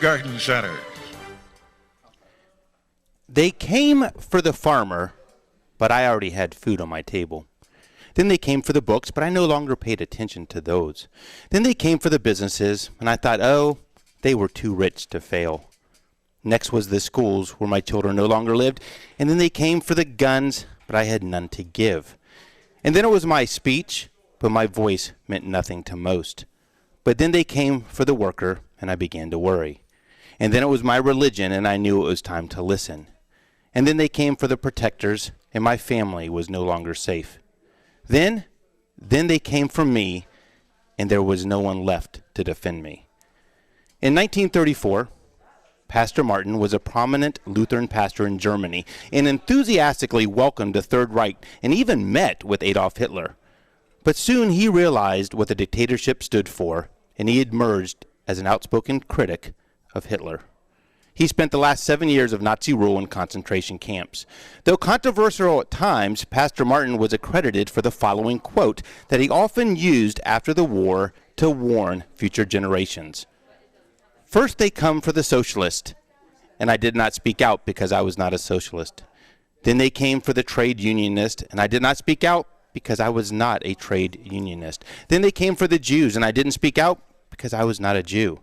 Garden Centers. They came for the farmer, but I already had food on my table. Then they came for the books, but I no longer paid attention to those. Then they came for the businesses, and I thought, oh, they were too rich to fail. Next was the schools where my children no longer lived, and then they came for the guns, but I had none to give. And then it was my speech, but my voice meant nothing to most. But then they came for the worker, and I began to worry. And then it was my religion, and I knew it was time to listen. And then they came for the protectors, and my family was no longer safe. Then they came for me, and there was no one left to defend me. In 1934, Pastor Martin was a prominent Lutheran pastor in Germany and enthusiastically welcomed the Third Reich and even met with Adolf Hitler. But soon he realized what the dictatorship stood for, and he emerged as an outspoken critic of Hitler. He spent the last 7 years of Nazi rule in concentration camps. Though controversial at times, Pastor Martin was accredited for the following quote that he often used after the war to warn future generations. First they come for the socialist, and I did not speak out because I was not a socialist. Then they came for the trade unionist, and I did not speak out because I was not a trade unionist. Then they came for the Jews, and I didn't speak out because I was not a Jew.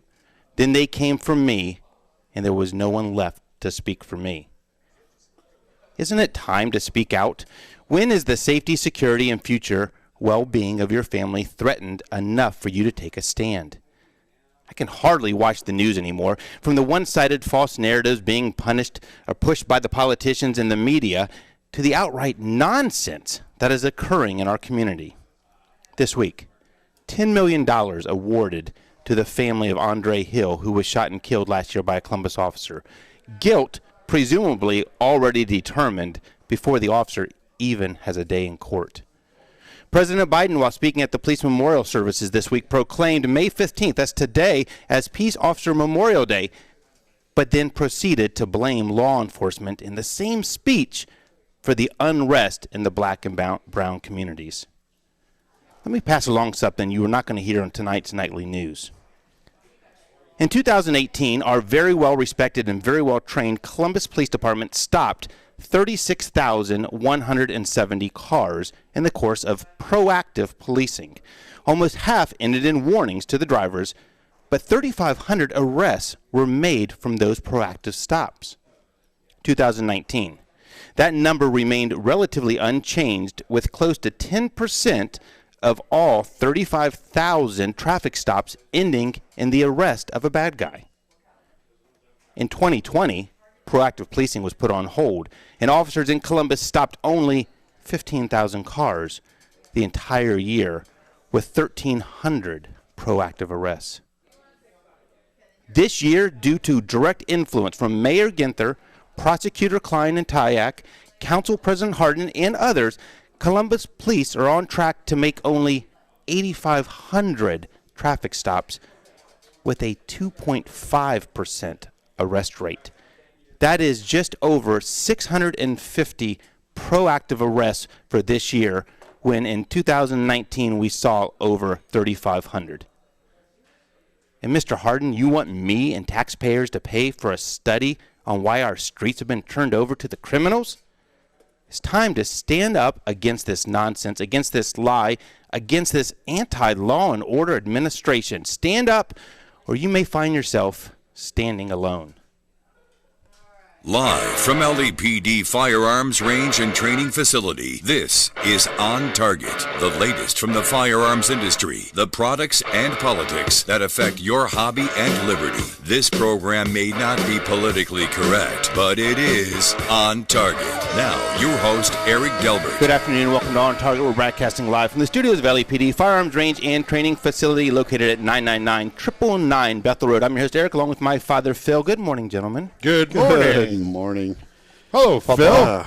Then they came for me, and there was no one left to speak for me. Isn't it time to speak out? When is the safety, security, and future well-being of your family threatened enough for you to take a stand? I can hardly watch the news anymore. From the one-sided false narratives being punished or pushed by the politicians and the media to the outright nonsense that is occurring in our community. This week, $10 million awarded to the family of Andre Hill, who was shot and killed last year by a Columbus officer. Guilt presumably already determined before the officer even has a day in court. President Biden, while speaking at the police memorial services this week, proclaimed May 15th, that's today, as Peace Officer Memorial Day, but then proceeded to blame law enforcement in the same speech for the unrest in the black and brown communities. Let me pass along something you are not going to hear on tonight's nightly news. In 2018, our very well-respected and very well-trained Columbus Police Department stopped 36,170 cars in the course of proactive policing. Almost half ended in warnings to the drivers, but 3,500 arrests were made from those proactive stops. 2019. That number remained relatively unchanged, with close to 10% of all 35,000 traffic stops ending in the arrest of a bad guy. In 2020, proactive policing was put on hold, and officers in Columbus stopped only 15,000 cars the entire year, with 1,300 proactive arrests. This year, due to direct influence from Mayor Ginther, Prosecutor Klein and Tyak, Council President Hardin, and others, Columbus police are on track to make only 8,500 traffic stops with a 2.5% arrest rate. That is just over 650 proactive arrests for this year, when in 2019 we saw over 3,500. And Mr. Hardin, you want me and taxpayers to pay for a study on why our streets have been turned over to the criminals? It's time to stand up against this nonsense, against this lie, against this anti-law and order administration. Stand up, or you may find yourself standing alone. Live from LAPD Firearms Range and Training Facility, this is On Target, the latest from the firearms industry, the products and politics that affect your hobby and liberty. This program may not be politically correct, but it is On Target. Now, your host, Eric Delbert. Good afternoon and welcome to On Target. We're broadcasting live from the studios of LAPD Firearms Range and Training Facility located at 999-999 Bethel Road. I'm your host, Eric, along with my father, Phil. Good morning, gentlemen. Good morning. Good morning. Hello, Phil.